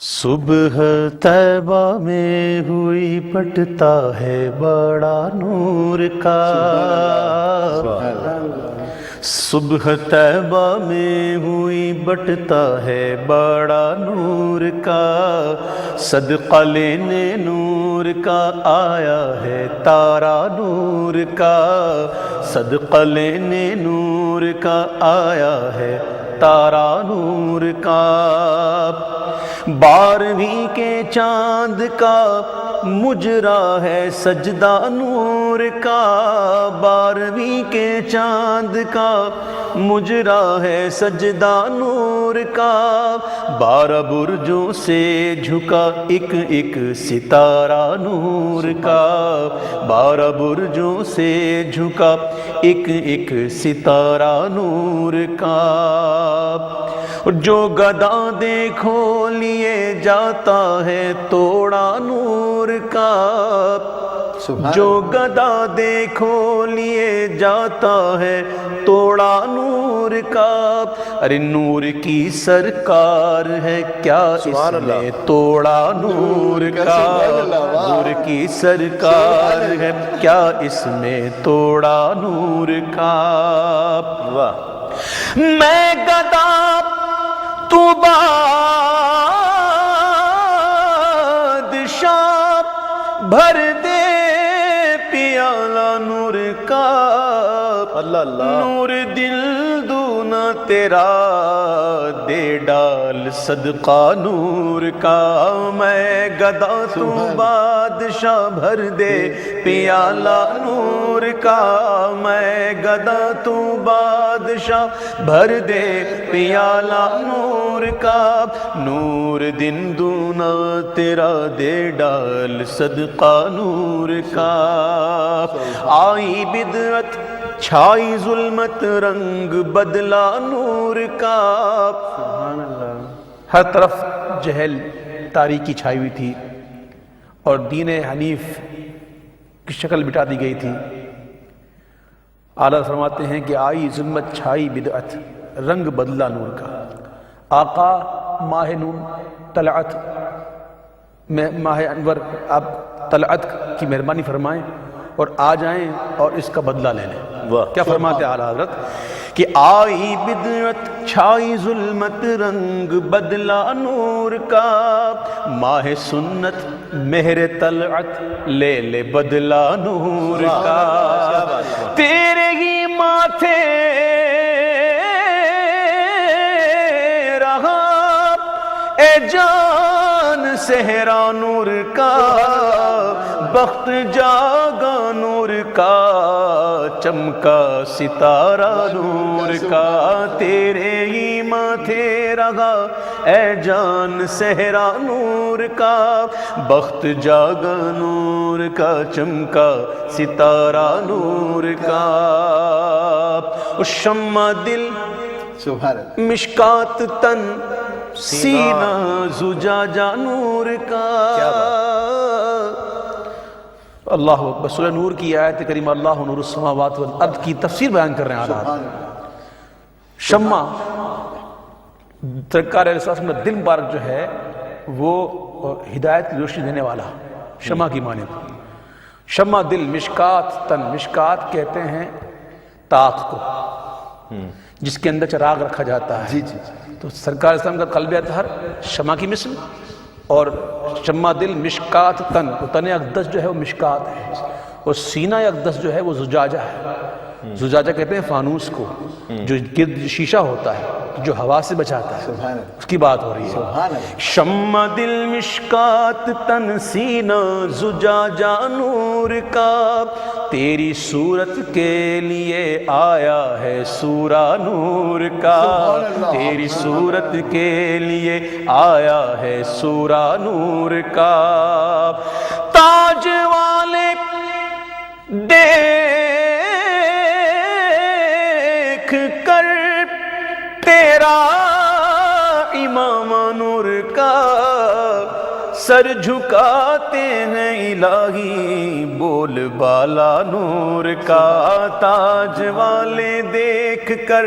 صبح طیبہ میں ہوئی بٹتا ہے بڑا نور کا، صبح طیبہ میں ہوئی بٹتا ہے بڑا نور کا، صدقہ لینے نور کا آیا ہے تارا نور کا، صدقہ لینے نور کا آیا ہے تارا نور کا، 12ویں کے چاند کا مجرا ہے سجدہ نور کا، 12ویں کے چاند کا مجرا ہے سجدہ نور کا، 12 برجوں سے جھکا ایک ایک ستارہ نور کا، 12 برجوں سے جھکا ایک ایک ستارہ نور کا، جو گدا دیکھو لیے جاتا ہے توڑا نور کا، جو گدا دیکھو لیے جاتا ہے توڑا نور کا، ارے نور کی سرکار ہے کیا اس نے توڑا نور کا، نور کی سرکار ہے کیا اس میں توڑا نور کا، میں گدا تو بادشاہ بھر دے پیالہ نور کا، اللہ اللہ، نور دل دونا تیرا دے ڈال صدقہ نور کا، میں گدا تو بادشاہ بھر دے پیالہ نور کا، میں گدا تو بادشاہ بھر دے پیالہ نور کا، نور دن دونا تیرا دے ڈال صدقہ نور کا، آئی بدعت چھائی ظلمت رنگ بدلا نور کا، ہر طرف جہل تاریکی چھائی ہوئی تھی اور دین حنیف کی شکل بٹا دی گئی تھی، اعلیٰ فرماتے ہیں کہ آئی ظلمت چھائی بدعت رنگ بدلا نور کا، آقا ماہ نون طلعت میں ماہ انور آپ طلعت کی مہربانی فرمائیں اور آ جائیں اور اس کا بدلہ لے لیں۔ کیا فرماتے ہیں اعلیٰ حضرت کہ آئی بدعت چھائی ظلمت رنگ بدلا نور کا، ماہ سنت مہر طلعت لے لے بدلا نور کا، تیرے ہی ماتھے رہا اے جان صحرا نور کا، بخت جاگا نور کا، چمکا ستارہ نور کا، تیرے ہی ماتھے رہا اے جان صحرا نور کا، بخت جاگا نور کا، چمکا ستارہ نور کا، شمع دل مشکات تن سینہ زجاجہ نور کا، اللہ اکبر۔ سورہ نور کی آیت کریمہ اللہ نور السماوات والارض کی تفسیر بیان کر رہے ہیں آلات۔ شمع سرکار علیہ السلام کا دل مبارک جو ہے وہ ہدایت کی روشنی دینے والا شمع کی مانند، شمع دل مشکات تن، مشکات کہتے ہیں طاق کو جس کے اندر چراغ رکھا جاتا ہے، تو سرکار علیہ السلام کا قلب اطہر شمع کی مثل، اور شمع دل مشکات تن، تن اقدس جو ہے وہ مشکات ہے، اور سینہ اقدس جو ہے وہ زجاجہ ہے، زجاجہ کہتے ہیں فانوس کو جو گرد شیشہ ہوتا ہے جو ہوا سے بچاتا ہے، اس کی بات ہو رہی ہے۔ شمع دل مشکات تن سینہ زجاجہ نور کا، تیری صورت کے لیے آیا ہے سورہ نور کا، تیری صورت کے لیے آیا ہے سورہ نور کا، تاج والے دیکھ کر تیرا امام نور کا، سر جھکاتے ہیں الہی بول بالا نور کا، تاج والے دیکھ کر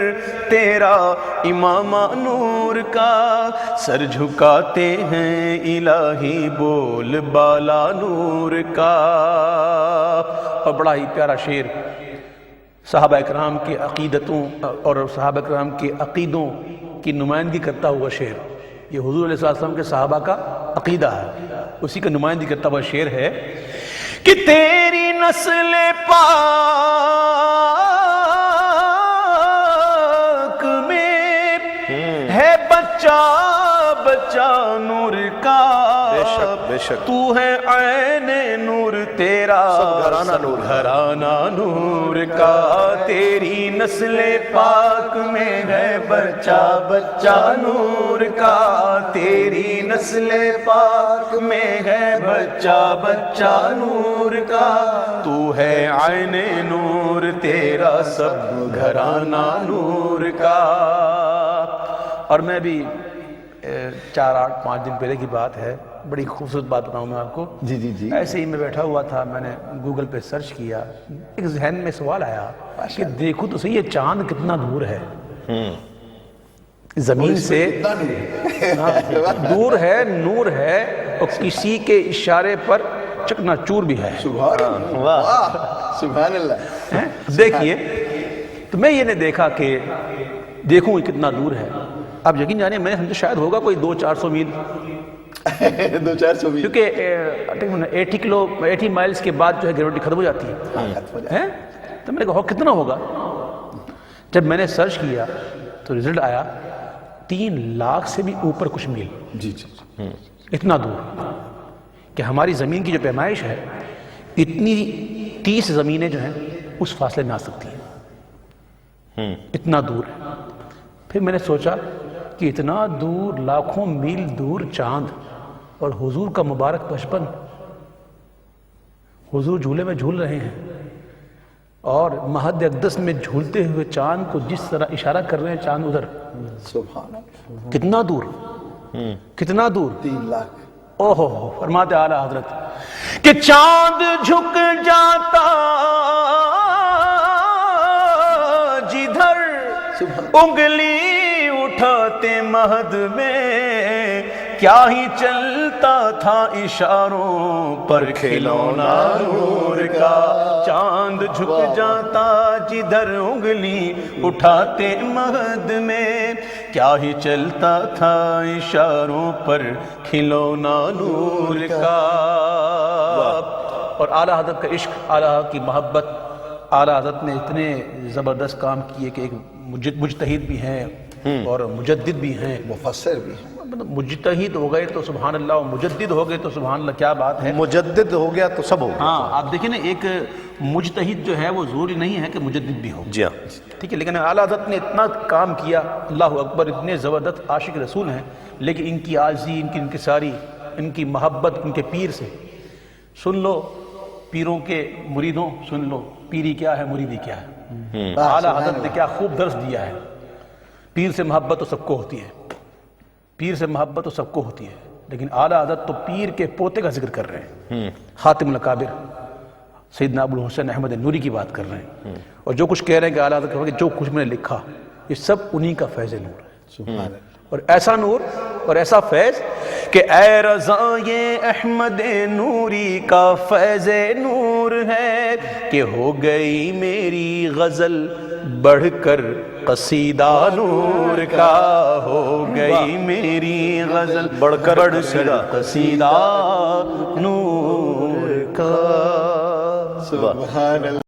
تیرا امامہ نور کا، سر جھکاتے ہیں الہی بول بالا نور کا۔ اور بڑا ہی پیارا شعر، صحابہ اکرام کے عقیدتوں اور صحابہ اکرام کے عقیدوں کی نمائندگی کرتا ہوا شعر، یہ حضور علیہ السلام کے صحابہ کا عقیدہ ہے، اسی کا نمائندگی کرتا ہوا شعر ہے کہ تیری نسل پاک میں ہے بچہ بچہ نور کا، بے شک بے شک، تو ہے عین نور تیرا گھرانہ نور، گھرانہ نور کا، تیری نسل پاک میں ہے بچہ بچہ نور کا، تیری نسل پاک میں ہے بچہ بچہ نور کا، تو ہے عین نور تیرا سب گھرانہ نور کا۔ اور میں بھی 4-8-5 دن پہلے کی بات ہے، بڑی خوبصورت بات بتاؤں میں آپ کو۔ جی جی جی، ایسے ہی میں بیٹھا ہوا تھا، میں نے گوگل پہ سرچ کیا، ایک ذہن میں سوال آیا کہ دیکھو تو صحیح یہ چاند کتنا دور ہے زمین سے، دور ہے، نور ہے، اور کسی کے اشارے پر چکنا چور بھی ہے۔ سبحان اللہ۔ دیکھیے تو میں یہ نے دیکھا کہ دیکھوں یہ کتنا دور ہے، آپ یقین جانے میں نے سمجھا شاید ہوگا کوئی 200-400 میل، 200-400 میل، کیونکہ 80 مائلز کے بعد جو ہے گریویٹی ختم ہو جاتی ہے، تو میں نے کہا کتنا ہوگا؟ جب میں نے سرچ کیا تو رزلٹ آیا 3 لاکھ سے بھی اوپر کچھ میل، جی جی، اتنا دور کہ ہماری زمین کی جو پیمائش ہے اتنی 30 زمینیں جو ہیں اس فاصلے میں آ سکتی ہیں، اتنا دور ہے۔ پھر میں نے سوچا کہ اتنا دور، لاکھوں میل دور چاند، اور حضور کا مبارک بچپن، حضور جھولے میں جھول رہے ہیں اور مہد اقدس میں جھولتے ہوئے چاند کو جس طرح اشارہ کر رہے ہیں، چاند ادھر، سبحان اللہ، کتنا دور، کتنا دور، 3 لاکھ۔ اوہو، فرماتے اعلیٰ حضرت کہ چاند جھک جاتا جدھر انگلی اٹھاتے مہد میں، کیا ہی چلتا تھا اشاروں پر کھلونا نور کا، چاند جھک جاتا جدھر انگلی اٹھاتے مہد میں، کیا ہی چلتا تھا اشاروں پر کھلونا نور کا۔ اور اعلیٰ حضرت کا عشق، اعلیٰ کی محبت، اعلیٰ حضرت نے اتنے زبردست کام کیے کہ ایک مجتہد بھی ہیں اور مجدد بھی ہیں، مفسر بھی ہیں، مجتہد ہو گئے تو سبحان اللہ، اور مجدد ہو گئے تو سبحان اللہ، کیا بات ہے، مجدد ہو گیا تو سب ہو گیا۔ ہاں آپ دیکھیں نا، ایک مجتہد جو ہے وہ ضروری نہیں ہے کہ مجدد بھی ہو، جی ہاں، ٹھیک ہے، لیکن اعلیٰ حضرت نے اتنا کام کیا، اللہ اکبر، اتنے زبردست عاشق رسول ہیں، لیکن ان کی عاجزی، ان کی انکساری، ان کی محبت ان کے پیر سے، سن لو پیروں کے مریدوں، سن لو پیری کیا ہے، مریدی کیا ہے، اعلیٰ حضرت نے کیا خوب درس دیا ہے۔ پیر سے محبت تو سب کو ہوتی ہے، پیر سے محبت تو سب کو ہوتی ہے، لیکن اعلیٰ حضرت تو پیر کے پوتے کا ذکر کر رہے ہیں، خاتم الاکابر سیدنا ابو الحسن احمد نوری کی بات کر رہے ہیں، اور جو کچھ کہہ رہے ہیں کہ اعلیٰ حضرت کہ جو کچھ میں نے لکھا یہ سب انہی کا فیض نور ہے، اور ایسا نور اور ایسا فیض کہ اے رضا یہ احمد نوری کا فیض نور ہے، کہ ہو گئی میری غزل بڑھ کر قصیدہ نور کا، ہو گئی میری غزل بڑھ کر قصیدہ نور کا۔ سبحان اللہ۔